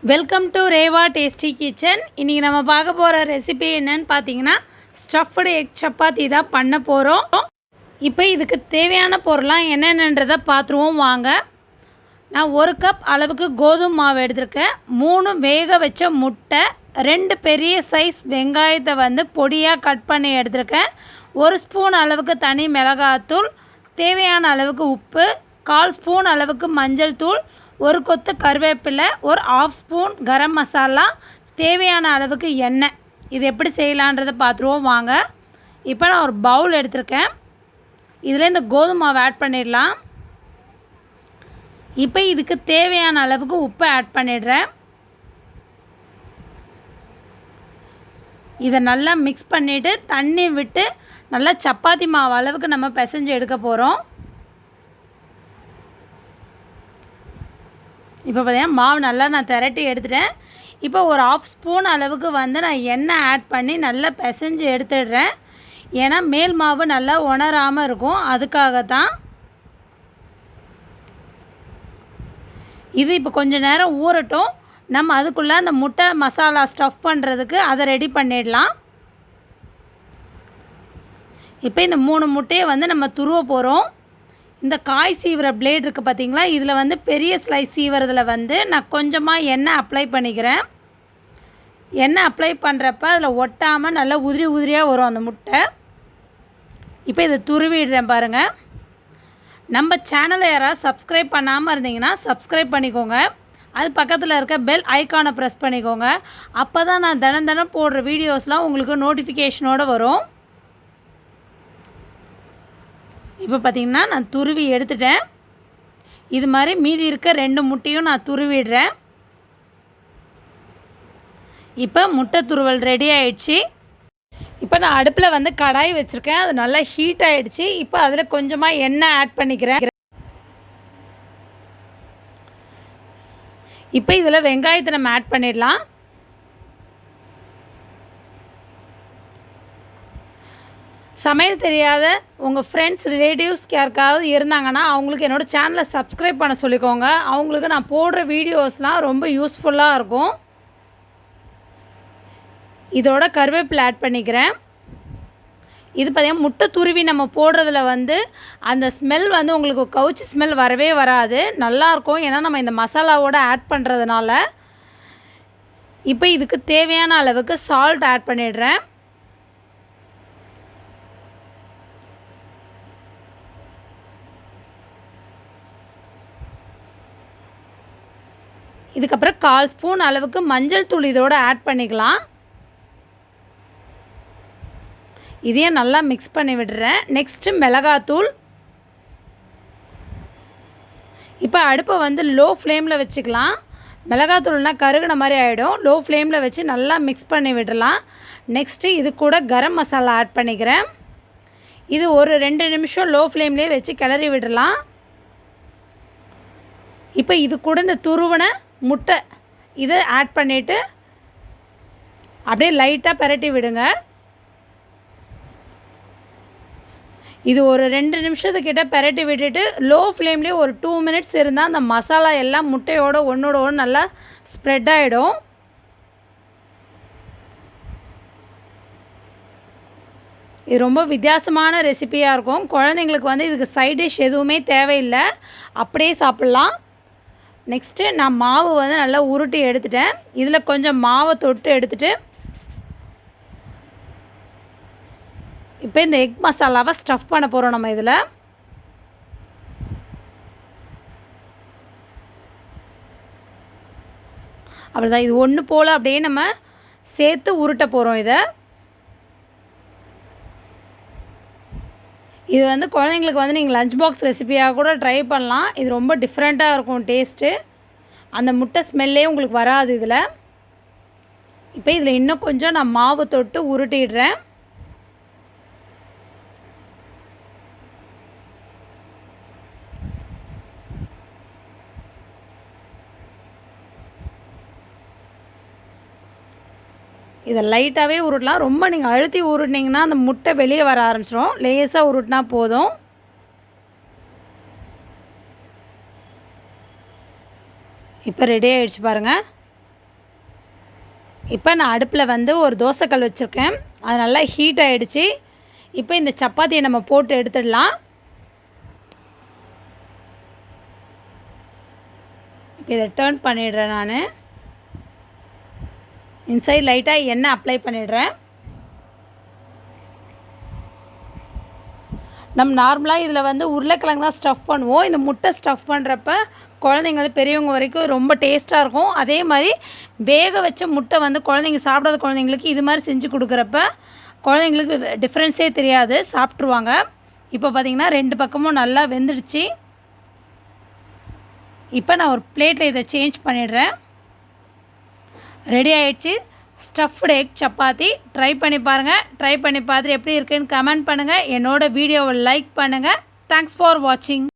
Welcome to Reva tasty kitchen. இன்றைக்கி நம்ம பார்க்க போகிற ரெசிபி என்னன்னு பார்த்தீங்கன்னா ஸ்டஃப்டு எக் சப்பாத்தி தான் பண்ண போகிறோம். இப்போ இதுக்கு தேவையான பொருளாம் என்னென்னன்றதை பார்த்துருவோம் வாங்க. நான் 1 கப் அளவுக்கு கோதுமை மாவு எடுத்திருக்கேன். 3 வேக வச்ச முட்டை, 2 பெரிய சைஸ் வெங்காயத்தை பொடியாக கட் பண்ணி எடுத்திருக்கேன். 1 ஸ்பூன் அளவுக்கு தனி மிளகாத்தூள், தேவையான அளவுக்கு உப்பு, 1/4 ஸ்பூன் அளவுக்கு மஞ்சள் தூள், 1 கொத்து கருவேப்பிலை, 1/2 ஸ்பூன் கரம் மசாலா, தேவையான அளவுக்கு எண்ணெய். இது எப்படி செய்யலான்றதை பார்த்துருவோம் வாங்க. இப்போ நான் ஒரு பவுல் எடுத்திருக்கேன். இதில் இந்த கோதுமை மாவு ஆட் பண்ணிடலாம். இப்போ இதுக்கு தேவையான அளவுக்கு உப்பு ஆட் பண்ணிடுறேன். இதை நல்லா மிக்ஸ் பண்ணிவிட்டு தண்ணி விட்டு நல்லா சப்பாத்தி மாவு அளவுக்கு நம்ம பிசைஞ்சு எடுக்க போகிறோம். இப்போ பார்த்தீங்கன்னா மாவு நல்லா நான் திரட்டி எடுத்துட்டேன். இப்போ ஒரு 1/2 ஸ்பூன் அளவுக்கு நான் எண்ணெய் ஆட் பண்ணி நல்லா பிசைஞ்சு எடுத்துடுறேன். ஏன்னா மேல் மாவு நல்லா உணராமல் இருக்கும், அதுக்காக தான். இது இப்போ கொஞ்சம் நேரம் ஊறட்டும். நம்ம அதுக்குள்ளே அந்த முட்டை மசாலா ஸ்டஃப் பண்ணுறதுக்கு அதை ரெடி பண்ணிடலாம். இப்போ இந்த 3 முட்டையை நம்ம துருவ போகிறோம். இந்த காய் சீவுற பிளேட் இருக்குது பார்த்திங்களா, இதில் பெரிய ஸ்லைஸ் சீவுறதுல நான் கொஞ்சமாக எண்ணெய் அப்ளை பண்ணிக்கிறேன். எண்ணெய் அப்ளை பண்ணுறப்ப அதில் ஒட்டாமல் நல்லா உதிரி உதிரியாக வரும் அந்த முட்டை. இப்போ இதை துருவிடுறேன் பாருங்கள். நம்ம சேனலை யாராவது சப்ஸ்கிரைப் பண்ணாமல் இருந்தீங்கன்னா சப்ஸ்கிரைப் பண்ணிக்கோங்க. அது பக்கத்தில் இருக்க பெல் ஐக்கானை ப்ரெஸ் பண்ணிக்கோங்க. அப்போ தான் நான் தினம் போடுற வீடியோஸ்லாம் உங்களுக்கு நோட்டிஃபிகேஷனோடு வரும். இப்போ பார்த்திங்கன்னா நான் துருவி எடுத்துட்டேன். இது மாதிரி மீதி இருக்க 2 முட்டையும் நான் துருவிடுறேன். இப்போ முட்டை துருவல் ரெடி ஆயிடுச்சு. இப்போ நான் அடுப்பில் கடாய் வச்சுருக்கேன். அது நல்லா ஹீட் ஆகிடுச்சு. இப்போ அதில் கொஞ்சமாக எண்ணெய் ஆட் பண்ணிக்கிறேன். இப்போ இதில் வெங்காயத்தை நம்ம ஆட் பண்ணிடலாம். சமையல் தெரியாத உங்கள் ஃப்ரெண்ட்ஸ் ரிலேட்டிவ்ஸ் யாருக்காவது இருந்தாங்கன்னா அவங்களுக்கு என்னோடய சேனலை சப்ஸ்கிரைப் பண்ண சொல்லிக்கோங்க. அவங்களுக்கு நான் போடுற வீடியோஸ்லாம் ரொம்ப யூஸ்ஃபுல்லாக இருக்கும். இதோட கருவேப்பிலை ஆட் பண்ணிக்கிறேன். இது பார்த்திங்கன்னா முட்டை துருவி நம்ம போடுறதுல அந்த ஸ்மெல் உங்களுக்கு கவுச்சி ஸ்மெல் வரவே வராது, நல்லாயிருக்கும். ஏன்னா நம்ம இந்த மசாலாவோடு ஆட் பண்ணுறதுனால. இப்போ இதுக்கு தேவையான அளவுக்கு சால்ட் ஆட் பண்ணிடுறேன். இதுக்கப்புறம் 1/4 ஸ்பூன் அளவுக்கு மஞ்சள் தூள் இதோடு ஆட் பண்ணிக்கலாம். இதையும் நல்லா மிக்ஸ் பண்ணி விடுறேன். நெக்ஸ்ட்டு மிளகாத்தூள். இப்போ அடுப்பை லோ ஃப்ளேமில் வச்சுக்கலாம். மிளகாத்தூள்னால் கருகின மாதிரி ஆகிடும். லோ ஃப்ளேமில் வச்சு நல்லா மிக்ஸ் பண்ணி விடலாம். நெக்ஸ்ட்டு இது கூட கரம் மசாலா ஆட் பண்ணிக்கிறேன். இது ஒரு 2 நிமிஷம் லோ ஃப்ளேம்லேயே வச்சு கிளறி விடலாம். இப்போ இது கூட இந்த துருவன முட்டை இதை ஆட் பண்ணிவிட்டு அப்படியே லைட்டாக பிரட்டி விடுங்க. இது ஒரு 2 நிமிஷத்துக்கிட்ட பிரட்டி விட்டுட்டு லோ ஃப்ளேம்லேயே ஒரு 2 மினிட்ஸ் இருந்தால் அந்த மசாலா எல்லாம் முட்டையோடு ஒன்றோட ஒன்று நல்லா ஸ்ப்ரெட் ஆகிடும். இது ரொம்ப வித்தியாசமான ரெசிபியாக இருக்கும். குழந்தைங்களுக்கு இதுக்கு சைட் டிஷ் எதுவுமே தேவையில்லை, அப்படியே சாப்பிட்லாம். நெக்ஸ்ட்டு நான் மாவு நல்லா உருட்டி எடுத்துட்டேன். இதில் கொஞ்சம் மாவை தொட்டு எடுத்துகிட்டு இப்போ இந்த எக் மசாலாவை ஸ்டஃப் பண்ண போகிறோம் நம்ம இதில். அவ்வளோதான். இது ஒன்று போல் அப்படியே நம்ம சேர்த்து உருட்ட போகிறோம். இது குழந்தைங்களுக்கு நீங்கள் லஞ்ச் பாக்ஸ் ரெசிபியாக கூட ட்ரை பண்ணலாம். இது ரொம்ப டிஃப்ரெண்ட்டாக இருக்கும் டேஸ்ட்டு. அந்த முட்டை ஸ்மெல்லே உங்களுக்கு வராது இதில். இப்போ இதில் இன்னும் கொஞ்சம் நான் மாவு தொட்டு உருட்டிடுறேன். இதை லைட்டாகவே உருட்டலாம். ரொம்ப நீங்கள் அழுத்தி உருட்டினீங்கன்னா அந்த முட்டை வெளியே வர ஆரம்பிச்சிடும். லேசாக உருட்டினா போதும். இப்போ ரெடி ஆகிடுச்சு பாருங்கள். இப்போ நான் அடுப்பில் வந்து ஒரு தோசைக்கல் வச்சுருக்கேன். அது நல்லா ஹீட் ஆகிடுச்சு. இப்போ இந்த சப்பாத்தியை நம்ம போட்டு எடுத்துடலாம். இப்போ இதை டர்ன் பண்ணிடுறேன். நான் இன்சைட் லைட்டாக எண்ணெய் அப்ளை பண்ணிடுறேன். நம்ம நார்மலாக இதில் வந்து உருளைக்கிழங்கு தான் ஸ்டஃப் பண்ணுவோம். இந்த முட்டை ஸ்டஃப் பண்ணுறப்ப குழந்தைங்க வந்து பெரியவங்க வரைக்கும் ரொம்ப டேஸ்ட்டாக இருக்கும். அதே மாதிரி வேக வச்ச முட்டை வந்து குழந்தைங்க சாப்பிடாத குழந்தைங்களுக்கு இது மாதிரி செஞ்சு கொடுக்குறப்ப குழந்தைங்களுக்கு டிஃப்ரென்ஸே தெரியாது, சாப்பிட்ருவாங்க. இப்போ பார்த்திங்கன்னா 2 பக்கமும் நல்லா வெந்துடுச்சு. இப்போ நான் ஒரு பிளேட்டில் இதை சேஞ்ச் பண்ணிடுறேன். ரெடி ஆகிடுச்சு ஸ்டஃப்டு எக் சப்பாத்தி. ட்ரை பண்ணி பாருங்கள். ட்ரை பண்ணி பார்த்துட்டு எப்படி இருக்குன்னு கமெண்ட் பண்ணுங்கள். என்னோடய வீடியோவை லைக் பண்ணுங்கள். தேங்க்ஸ் ஃபார் வாட்சிங்.